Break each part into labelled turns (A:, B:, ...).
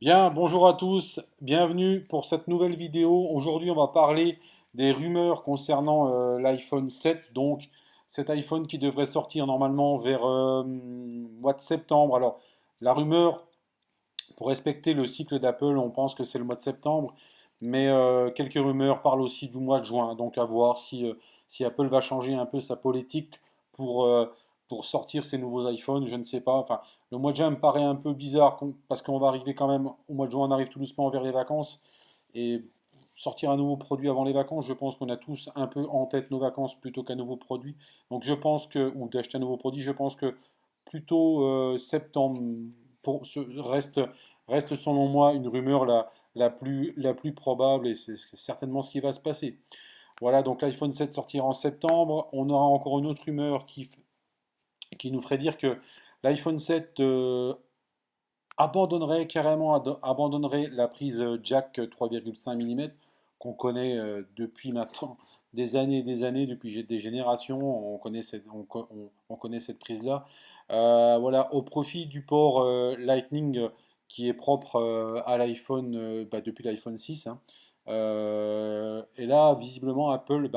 A: Bien, bonjour à tous, bienvenue pour cette nouvelle vidéo. Aujourd'hui, on va parler des rumeurs concernant l'iPhone 7, donc cet iPhone qui devrait sortir normalement vers mois de septembre. Alors, la rumeur, pour respecter le cycle d'Apple, on pense que c'est le mois de septembre, mais quelques rumeurs parlent aussi du mois de juin, donc à voir si Apple va changer un peu sa politique pour, euh, pour sortir ces nouveaux iPhones, je ne sais pas. Enfin, le mois de juin me paraît un peu bizarre parce qu'on va arriver quand même, au mois de juin, on arrive tout doucement vers les vacances, et sortir un nouveau produit avant les vacances, je pense qu'on a tous un peu en tête nos vacances plutôt qu'un nouveau produit. Donc je pense que, ou d'acheter un nouveau produit, je pense que plutôt septembre reste selon moi une rumeur la plus probable et c'est certainement ce qui va se passer. Voilà, donc l'iPhone 7 sortira en septembre. On aura encore une autre rumeur qui nous ferait dire que l'iPhone 7 abandonnerait carrément abandonnerait la prise jack 3,5 mm qu'on connaît depuis maintenant des années et des années, depuis des générations, on connaît cette prise-là. Voilà, au profit du port Lightning qui est propre à l'iPhone depuis l'iPhone 6, hein. Et là, visiblement, Apple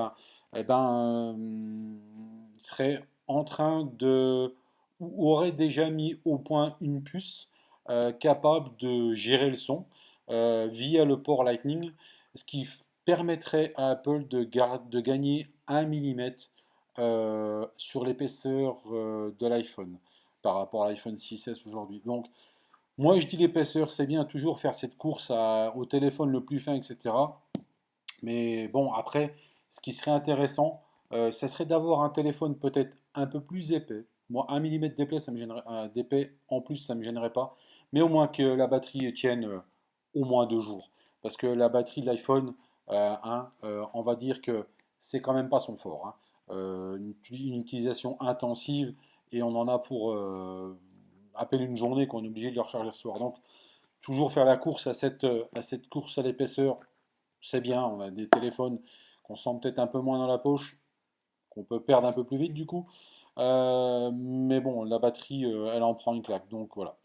A: serait en train ou aurait déjà mis au point une puce capable de gérer le son via le port Lightning, ce qui permettrait à Apple de gagner 1 mm sur l'épaisseur de l'iPhone par rapport à l'iPhone 6S aujourd'hui. Donc, moi je dis l'épaisseur, c'est bien toujours faire cette course au téléphone le plus fin, etc. Mais bon, après, ce qui serait intéressant, ça serait d'avoir un téléphone peut-être un peu plus épais. Moi, 1 mm d'épais, ça me gênerait, d'épais en plus, ça me gênerait pas. Mais au moins que la batterie tienne au moins 2 jours. Parce que la batterie de l'iPhone, on va dire que c'est quand même pas son fort, hein. Une utilisation intensive et on en a pour à peine une journée qu'on est obligé de le recharger ce soir. Donc, toujours faire la course à cette course à l'épaisseur, c'est bien, on a des téléphones qu'on sent peut-être un peu moins dans la poche, qu'on peut perdre un peu plus vite du coup. Mais bon, la batterie, elle en prend une claque. Donc voilà.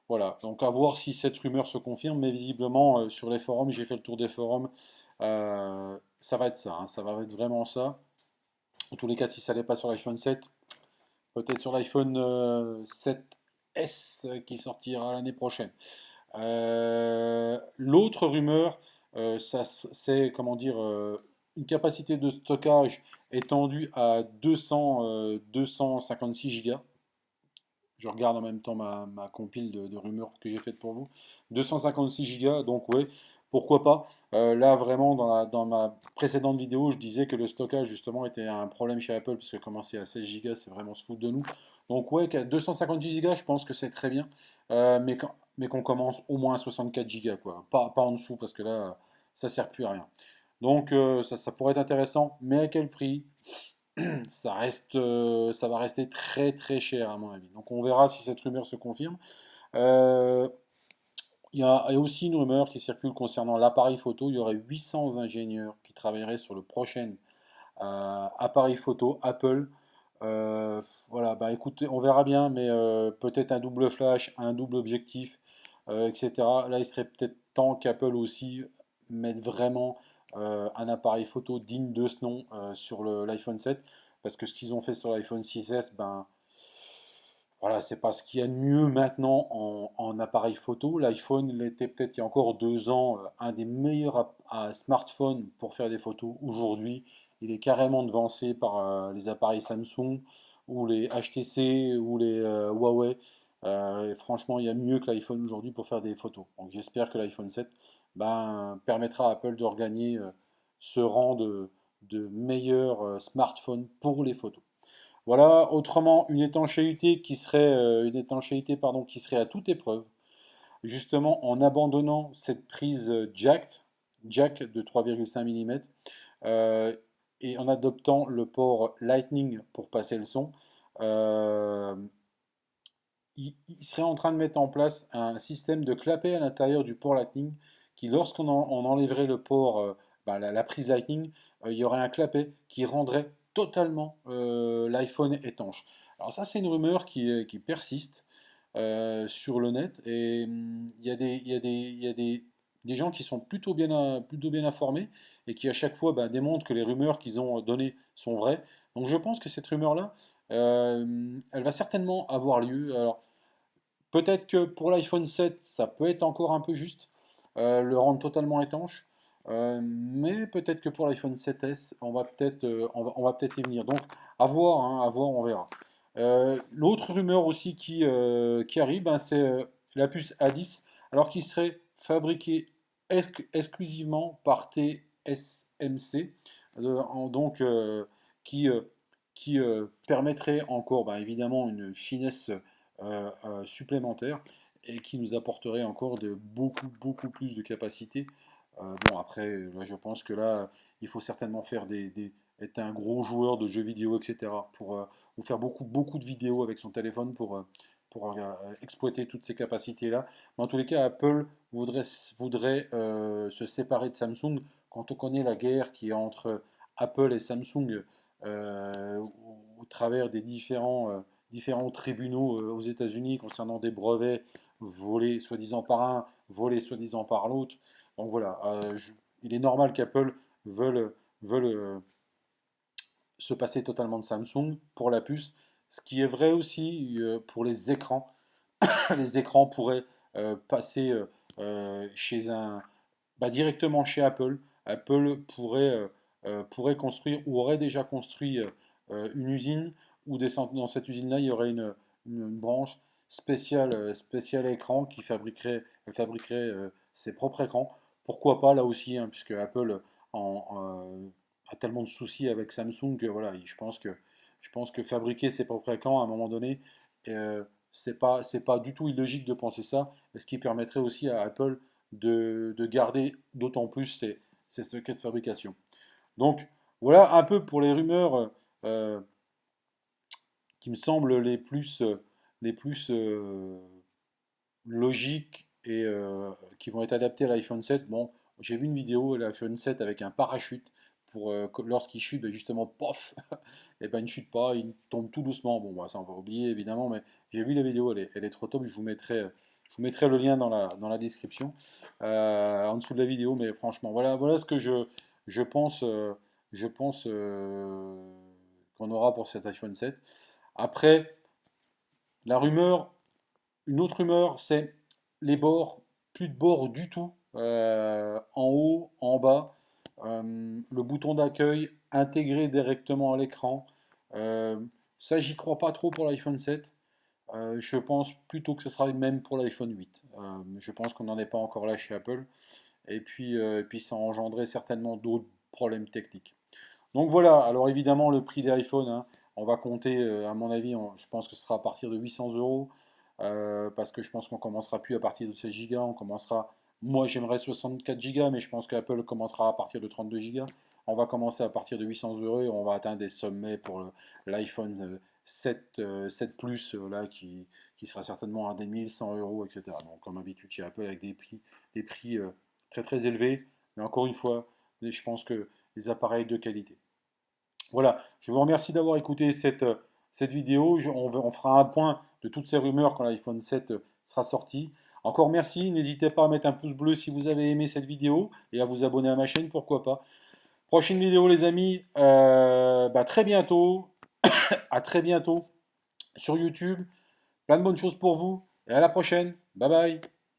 A: Voilà. Donc à voir si cette rumeur se confirme. Mais visiblement, sur les forums, j'ai fait le tour des forums. Ça va être ça, hein, ça va être vraiment ça. En tous les cas, si ça n'est pas sur l'iPhone 7, peut-être sur l'iPhone 7S qui sortira l'année prochaine. L'autre rumeur, c'est comment dire une capacité de stockage étendue à 256 Go. Je regarde en même temps ma compile de rumeurs que j'ai faite pour vous. 256 Go, donc ouais, pourquoi pas. Là, vraiment, dans ma précédente vidéo, je disais que le stockage, justement, était un problème chez Apple, parce que commencer à 16 Go, c'est vraiment se foutre de nous. Donc ouais, 256 Go, je pense que c'est très bien. Mais qu'on commence au moins à 64 Go, quoi. Pas en dessous, parce que là, ça sert plus à rien. Donc ça pourrait être intéressant, mais à quel prix? Ça va rester très très cher à mon avis. Donc on verra si cette rumeur se confirme. Euh, il y a aussi une rumeur qui circule concernant l'appareil photo. Il y aurait 800 ingénieurs qui travailleraient sur le prochain appareil photo Apple. Voilà, bah écoutez, on verra bien, mais peut-être un double flash, un double objectif, etc. Là, il serait peut-être temps qu'Apple aussi mette vraiment un appareil photo digne de ce nom sur l'iPhone 7, parce que ce qu'ils ont fait sur l'iPhone 6S, ben voilà, c'est pas ce qu'il y a de mieux maintenant en appareil photo. L'iPhone l'était peut-être il y a encore 2 ans un des meilleurs smartphones pour faire des photos. Aujourd'hui, il est carrément devancé par les appareils Samsung ou les HTC ou les Huawei. Et franchement, il y a mieux que l'iPhone aujourd'hui pour faire des photos. Donc j'espère que l'iPhone 7 permettra à Apple de regagner ce rang de meilleur smartphone pour les photos. Voilà, autrement, une étanchéité, pardon, qui serait à toute épreuve, justement en abandonnant cette prise jack de 3,5 mm, et en adoptant le port Lightning pour passer le son. euh, il serait en train de mettre en place un système de clapet à l'intérieur du port Lightning qui, on enlèverait le port, la prise Lightning, il y aurait un clapet qui rendrait totalement l'iPhone étanche. Alors ça, c'est une rumeur qui persiste. sur le net. Et il y a des gens qui sont plutôt bien informés et qui à chaque fois démontrent que les rumeurs qu'ils ont données sont vraies. Donc je pense que cette rumeur-là, elle va certainement avoir lieu. Alors peut-être que pour l'iPhone 7, ça peut être encore un peu juste, le rendre totalement étanche. Mais peut-être que pour l'iPhone 7S, on va peut-être y venir. Donc, à voir, on verra. L'autre rumeur aussi qui arrive, c'est la puce A10, alors qui serait fabriquée exclusivement par TSMC, donc qui, euh, qui permettrait encore, évidemment, une finesse supplémentaire et qui nous apporterait encore beaucoup plus de capacité. Bon, après, là, je pense que là, il faut certainement faire être un gros joueur de jeux vidéo, etc. pour ou faire beaucoup de vidéos avec son téléphone pour exploiter toutes ces capacités-là. Mais en tous les cas, Apple voudrait se séparer de Samsung. Quand on connaît la guerre qui est entre Apple et Samsung au travers des différents tribunaux aux États-Unis concernant des brevets volés soi-disant par un, volés soi-disant par l'autre. Donc voilà, il est normal qu'Apple veuille se passer totalement de Samsung pour la puce, ce qui est vrai aussi pour les écrans. Les écrans pourraient passer directement chez Apple. Apple pourrait construire ou aurait déjà construit une usine où dans cette usine-là, il y aurait une branche spéciale écran qui fabriquerait ses propres écrans. Pourquoi pas là aussi, hein, puisque Apple a tellement de soucis avec Samsung que voilà, je pense que fabriquer ses propres écrans à un moment donné, euh, c'est pas du tout illogique de penser ça, et ce qui permettrait aussi à Apple de garder d'autant plus ses secrets de fabrication. Donc voilà un peu pour les rumeurs euh, qui me semblent les plus logiques et qui vont être adaptées à l'iPhone 7. Bon, j'ai vu une vidéo de l'iPhone 7 avec un parachute pour lorsqu'il chute, justement, pof, et ben il ne chute pas, il tombe tout doucement. Bon, ça on va oublier évidemment, mais j'ai vu la vidéo, elle est trop top. Je vous mettrai le lien dans la description, en dessous de la vidéo. Mais franchement, voilà ce que je pense, je pense qu'on aura pour cet iPhone 7. Après, la rumeur, une autre rumeur, c'est les bords, plus de bords du tout, en haut, en bas. Le bouton d'accueil intégré directement à l'écran. Euh, Ça, j'y crois pas trop pour l'iPhone 7. Je pense plutôt que ce sera même pour l'iPhone 8. Je pense qu'on n'en est pas encore là chez Apple. Et puis ça engendrait certainement d'autres problèmes techniques. Donc voilà, alors évidemment le prix des iPhones, hein, on va compter, à mon avis, je pense que ce sera à partir de 800 euros, parce que je pense qu'on commencera plus à partir de 16 Go, on commencera, moi j'aimerais 64 Go, mais je pense qu'Apple commencera à partir de 32 Go. On va commencer à partir de 800 euros et on va atteindre des sommets pour l'iPhone 7, 7 Plus, là, qui sera certainement à des 1100 euros, etc. Donc comme d'habitude chez Apple avec des prix très élevés, mais encore une fois, je pense que les appareils de qualité. Voilà, je vous remercie d'avoir écouté cette vidéo. On fera un point de toutes ces rumeurs quand l'iPhone 7 sera sorti. Encore merci, n'hésitez pas à mettre un pouce bleu si vous avez aimé cette vidéo et à vous abonner à ma chaîne, pourquoi pas. Prochaine vidéo les amis, très bientôt, à très bientôt sur YouTube. Plein de bonnes choses pour vous et à la prochaine. Bye bye.